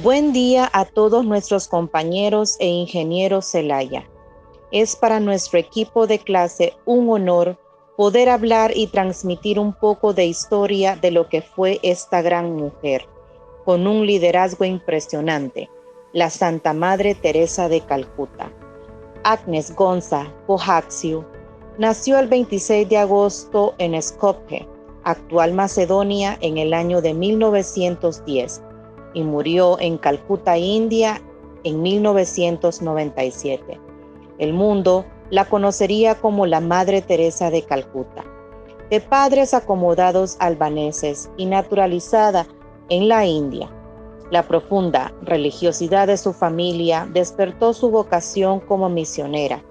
Buen día a todos nuestros compañeros e ingenieros Celaya. Es para nuestro equipo de clase un honor poder hablar y transmitir un poco de historia de lo que fue esta gran mujer, con un liderazgo impresionante, la Santa Madre Teresa de Calcuta. Agnes Gonza Bojaxiu nació el 26 de agosto en Skopje, actual Macedonia, en el año de 1910 y murió en Calcuta, India, en 1997. El mundo la conocería como la Madre Teresa de Calcuta. De padres acomodados albaneses y naturalizada en la India, la profunda religiosidad de su familia despertó su vocación como misionera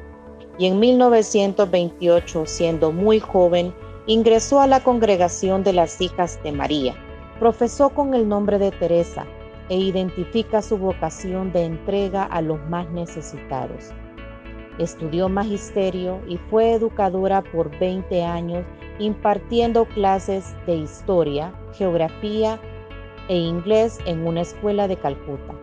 y en 1928, siendo muy joven, ingresó a la Congregación de las Hijas de María. Profesó con el nombre de Teresa e identifica su vocación de entrega a los más necesitados. Estudió magisterio y fue educadora por 20 años, impartiendo clases de historia, geografía e inglés en una escuela de Calcuta.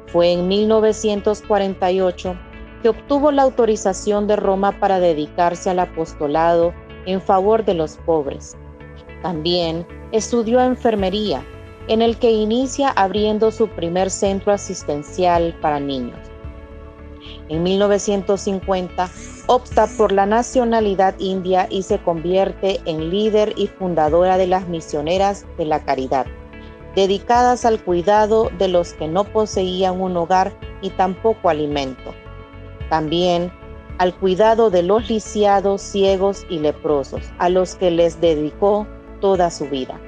Fue en 1948 que obtuvo la autorización de Roma para dedicarse al apostolado en favor de los pobres. También estudió enfermería, en el que inicia abriendo su primer centro asistencial para niños. En 1950 opta por la nacionalidad india y se convierte en líder y fundadora de las Misioneras de la Caridad, dedicadas al cuidado de los que no poseían un hogar y tampoco alimento. También al cuidado de los lisiados, ciegos y leprosos, a los que les dedicó toda su vida.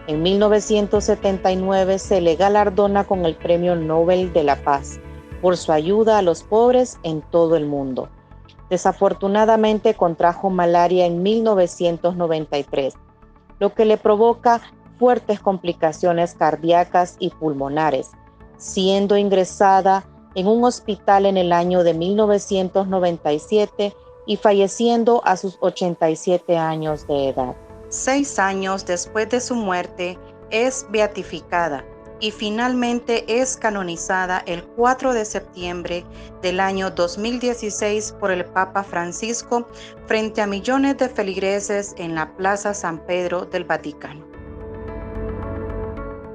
En 1979 se le galardona con el Premio Nobel de la Paz por su ayuda a los pobres en todo el mundo. Desafortunadamente contrajo malaria en 1993, lo que le provoca fuertes complicaciones cardíacas y pulmonares, siendo ingresada en un hospital en el año de 1997 y falleciendo a sus 87 años de edad. 6 años después de su muerte es beatificada y finalmente es canonizada el 4 de septiembre del año 2016 por el Papa Francisco frente a millones de feligreses en la Plaza San Pedro del Vaticano.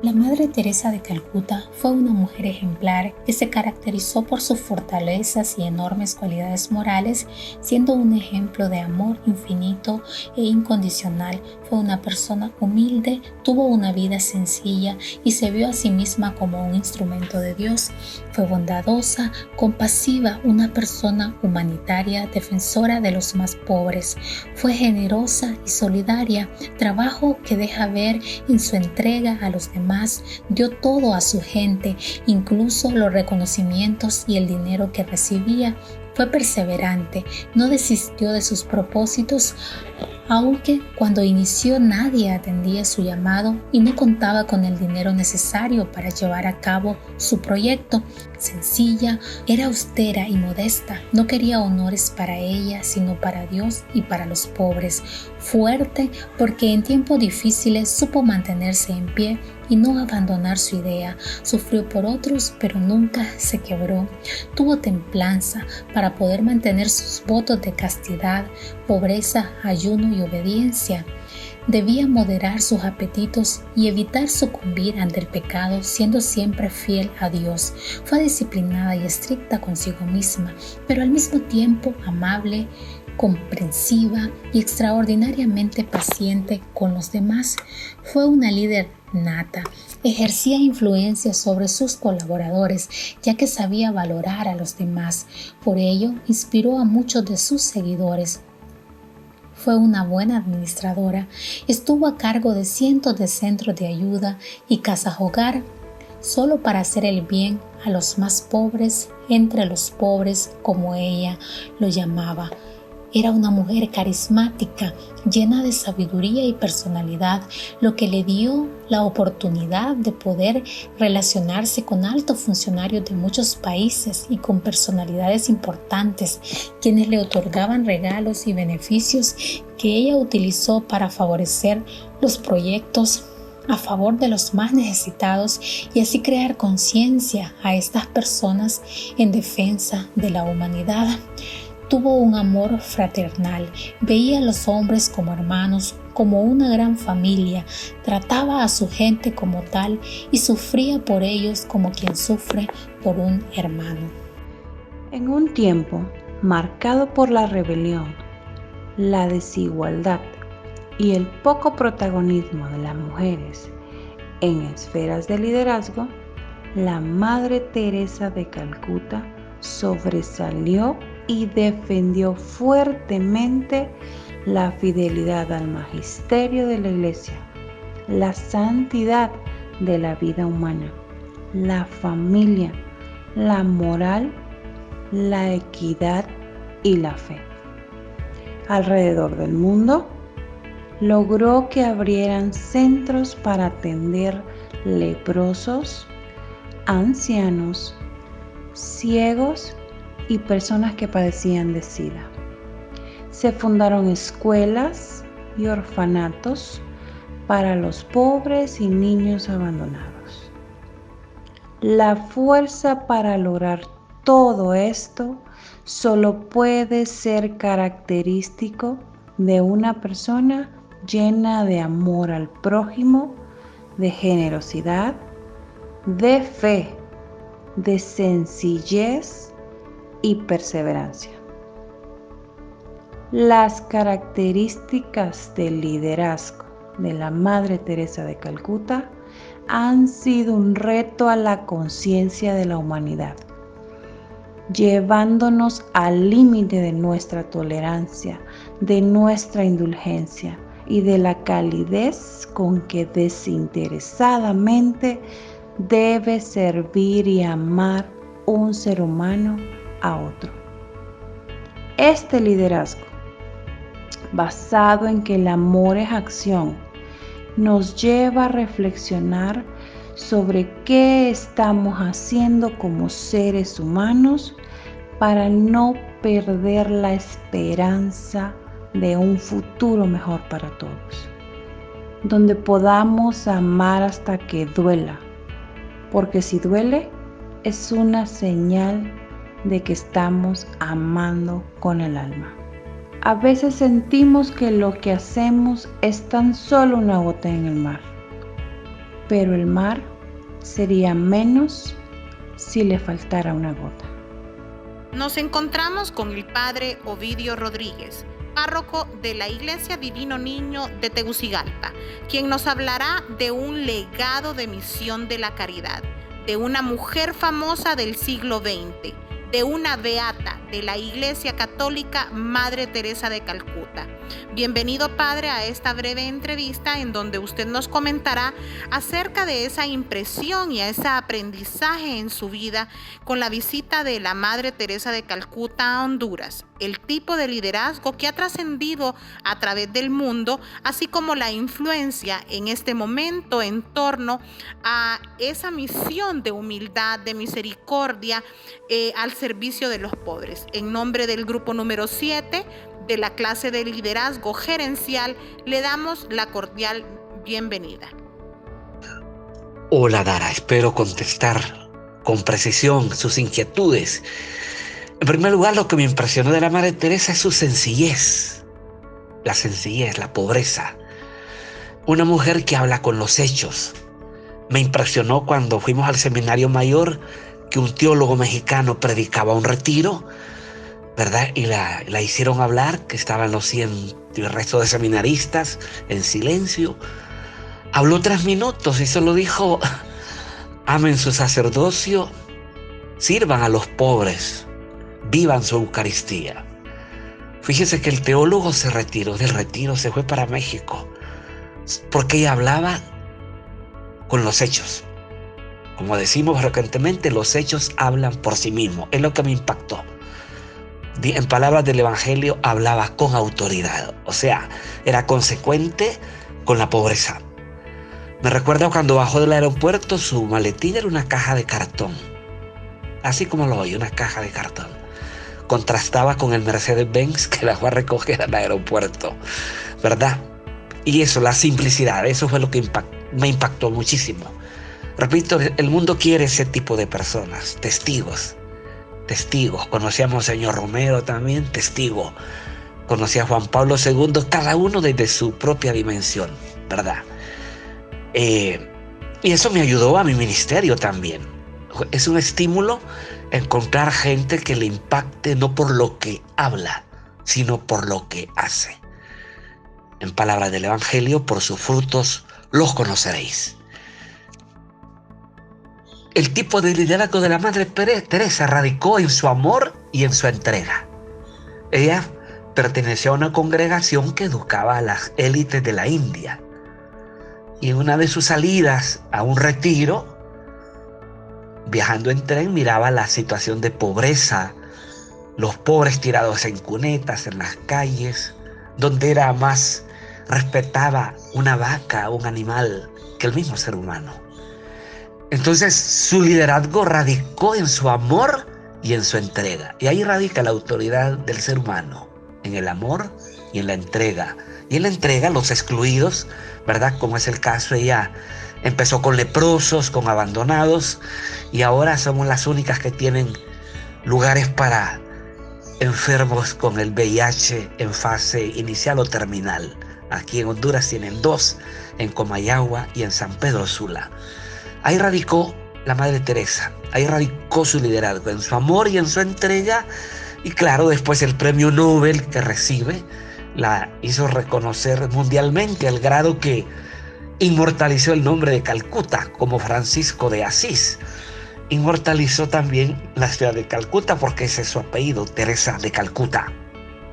La Madre Teresa de Calcuta fue una mujer ejemplar que se caracterizó por sus fortalezas y enormes cualidades morales, siendo un ejemplo de amor infinito e incondicional. Fue una persona humilde, tuvo una vida sencilla y se vio a sí misma como un instrumento de Dios. Fue bondadosa, compasiva, una persona humanitaria, defensora de los más pobres. Fue generosa y solidaria, trabajo que deja ver en su entrega a los demás. Dio todo a su gente, incluso los reconocimientos y el dinero que recibía. Fue perseverante, no desistió de sus propósitos, aunque cuando inició nadie atendía su llamado y no contaba con el dinero necesario para llevar a cabo su proyecto. Sencilla, era austera y modesta, no quería honores para ella, sino para Dios y para los pobres. Fuerte, porque en tiempos difíciles supo mantenerse en pie y no abandonar su idea. Sufrió por otros, pero nunca se quebró. Tuvo templanza para poder mantener sus votos de castidad, pobreza, ayuno y obediencia. Debía moderar sus apetitos y evitar sucumbir ante el pecado, siendo siempre fiel a Dios. Fue disciplinada y estricta consigo misma, pero al mismo tiempo amable, comprensiva y extraordinariamente paciente con los demás. Fue una líder nata. Ejercía influencia sobre sus colaboradores, ya que sabía valorar a los demás. Por ello, inspiró a muchos de sus seguidores. Fue una buena administradora. Estuvo a cargo de cientos de centros de ayuda y casas hogar, solo para hacer el bien a los más pobres, entre los pobres, como ella lo llamaba. Era una mujer carismática, llena de sabiduría y personalidad, lo que le dio la oportunidad de poder relacionarse con altos funcionarios de muchos países y con personalidades importantes, quienes le otorgaban regalos y beneficios que ella utilizó para favorecer los proyectos a favor de los más necesitados y así crear conciencia a estas personas en defensa de la humanidad. Tuvo un amor fraternal, veía a los hombres como hermanos, como una gran familia, trataba a su gente como tal y sufría por ellos como quien sufre por un hermano. En un tiempo marcado por la rebelión, la desigualdad y el poco protagonismo de las mujeres en esferas de liderazgo, la Madre Teresa de Calcuta sobresalió y defendió fuertemente la fidelidad al magisterio de la Iglesia, la santidad de la vida humana, la familia, la moral, la equidad y la fe. Alrededor del mundo, logró que abrieran centros para atender leprosos, ancianos, ciegos y personas que padecían de SIDA. Se fundaron escuelas y orfanatos para los pobres y niños abandonados. La fuerza para lograr todo esto solo puede ser característico de una persona llena de amor al prójimo, de generosidad, de fe, de sencillez y perseverancia. Las características del liderazgo de la Madre Teresa de Calcuta han sido un reto a la conciencia de la humanidad, llevándonos al límite de nuestra tolerancia, de nuestra indulgencia y de la calidez con que desinteresadamente debe servir y amar un ser humano a otro. Este liderazgo, basado en que el amor es acción, nos lleva a reflexionar sobre qué estamos haciendo como seres humanos para no perder la esperanza de un futuro mejor para todos, donde podamos amar hasta que duela, porque si duele es una señal de que estamos amando con el alma. A veces sentimos que lo que hacemos es tan solo una gota en el mar, pero el mar sería menos si le faltara una gota. Nos encontramos con el Padre Ovidio Rodríguez, párroco de la Iglesia Divino Niño de Tegucigalpa, quien nos hablará de un legado de misión de la caridad, de una mujer famosa del siglo XX, de una beata de la Iglesia Católica, Madre Teresa de Calcuta. Bienvenido, Padre, a esta breve entrevista en donde usted nos comentará acerca de esa impresión y ese aprendizaje en su vida con la visita de la Madre Teresa de Calcuta a Honduras, el tipo de liderazgo que ha trascendido a través del mundo, así como la influencia en este momento en torno a esa misión de humildad, de misericordia al servicio de los pobres. En nombre del grupo número 7 de la clase de liderazgo gerencial, le damos la cordial bienvenida. Hola, Dara, espero contestar con precisión sus inquietudes. En primer lugar, lo que me impresionó de la Madre Teresa es su sencillez, la pobreza. Una mujer que habla con los hechos. Me impresionó cuando fuimos al seminario mayor que un teólogo mexicano predicaba un retiro, ¿verdad? Y la hicieron hablar, que estaban los 100 y el resto de seminaristas en silencio. Habló 3 minutos y solo dijo: amen su sacerdocio, sirvan a los pobres, vivan su Eucaristía. Fíjese que el teólogo se retiró del retiro, se fue para México, porque ella hablaba con los hechos. Como decimos frecuentemente, los hechos hablan por sí mismos. Es lo que me impactó. En palabras del Evangelio, hablaba con autoridad. O sea, era consecuente con la pobreza. Me recuerdo cuando bajó del aeropuerto, su maletín era una caja de cartón. Así como lo oye, una caja de cartón. Contrastaba con el Mercedes-Benz que la fue a recoger al aeropuerto, ¿verdad? Y eso, la simplicidad, eso fue lo que me impactó muchísimo. Repito, el mundo quiere ese tipo de personas, testigos. Conocí a Monseñor Romero también, testigo. Conocí a Juan Pablo II, cada uno desde su propia dimensión, ¿verdad? Y eso me ayudó a mi ministerio también. Es un estímulo encontrar gente que le impacte no por lo que habla, sino por lo que hace. En palabras del Evangelio, por sus frutos los conoceréis. El tipo de liderazgo de la Madre Teresa radicó en su amor y en su entrega. Ella perteneció a una congregación que educaba a las élites de la India. Y en una de sus salidas a un retiro, viajando en tren, miraba la situación de pobreza, los pobres tirados en cunetas en las calles, donde era más respetaba una vaca, un animal, que el mismo ser humano. Entonces su liderazgo radicó en su amor y en su entrega. Y ahí radica la autoridad del ser humano, en el amor y en la entrega. Y en la entrega los excluidos, ¿verdad? Como es el caso, ella empezó con leprosos, con abandonados, y ahora somos las únicas que tienen lugares para enfermos con el VIH en fase inicial o terminal. Aquí en Honduras tienen 2, en Comayagua y en San Pedro Sula. Ahí radicó la Madre Teresa, ahí radicó su liderazgo, en su amor y en su entrega. Y claro, después el premio Nobel que recibe la hizo reconocer mundialmente, al grado que inmortalizó el nombre de Calcuta, como Francisco de Asís. Inmortalizó también la ciudad de Calcuta porque ese es su apellido, Teresa de Calcuta.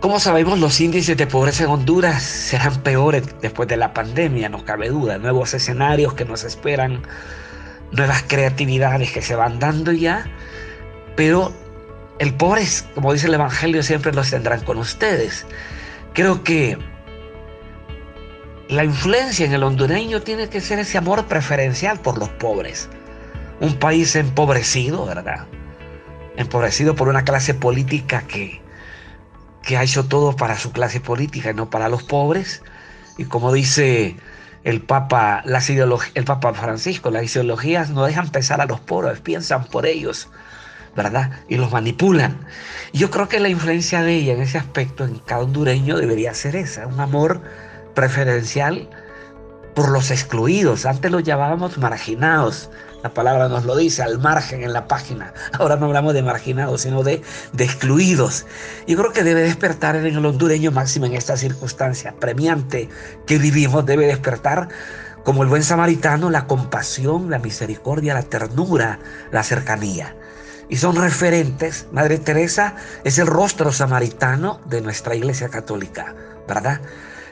Como sabemos, los índices de pobreza en Honduras serán peores después de la pandemia, no cabe duda. Nuevos escenarios que nos esperan, nuevas creatividades que se van dando ya, pero el pobre, como dice el Evangelio, siempre los tendrán con ustedes. Creo que la influencia en el hondureño tiene que ser ese amor preferencial por los pobres. Un país empobrecido, ¿verdad? Empobrecido por una clase política que ha hecho todo para su clase política y no para los pobres. Y como dice el Papa Francisco, las ideologías no dejan pensar a los pobres, piensan por ellos, ¿verdad? Y los manipulan. Y yo creo que la influencia de ella en ese aspecto en cada hondureño debería ser esa, un amor preferencial por los excluidos. Antes los llamábamos marginados. La palabra nos lo dice, al margen en la página. Ahora no hablamos de marginados, sino de excluidos. Yo creo que debe despertar en el hondureño, máximo en esta circunstancia premiante que vivimos, debe despertar como el buen samaritano la compasión, la misericordia, la ternura, la cercanía. Y son referentes. Madre Teresa es el rostro samaritano de nuestra Iglesia Católica, ¿verdad?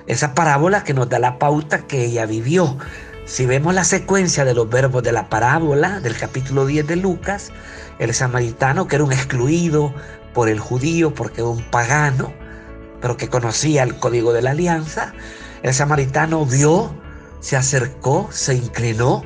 Esa parábola que nos da la pauta que ella vivió. Si vemos la secuencia de los verbos de la parábola del capítulo 10 de Lucas, el samaritano, que era un excluido por el judío porque era un pagano, pero que conocía el código de la alianza, el samaritano vio, se acercó, se inclinó,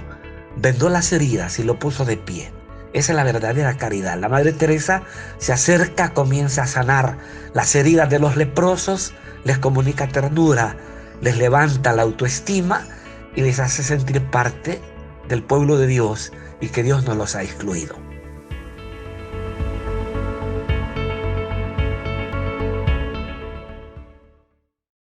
vendó las heridas y lo puso de pie. Esa es la verdadera caridad. La Madre Teresa se acerca, comienza a sanar las heridas de los leprosos, les comunica ternura, les levanta la autoestima y les hace sentir parte del pueblo de Dios y que Dios no los ha excluido.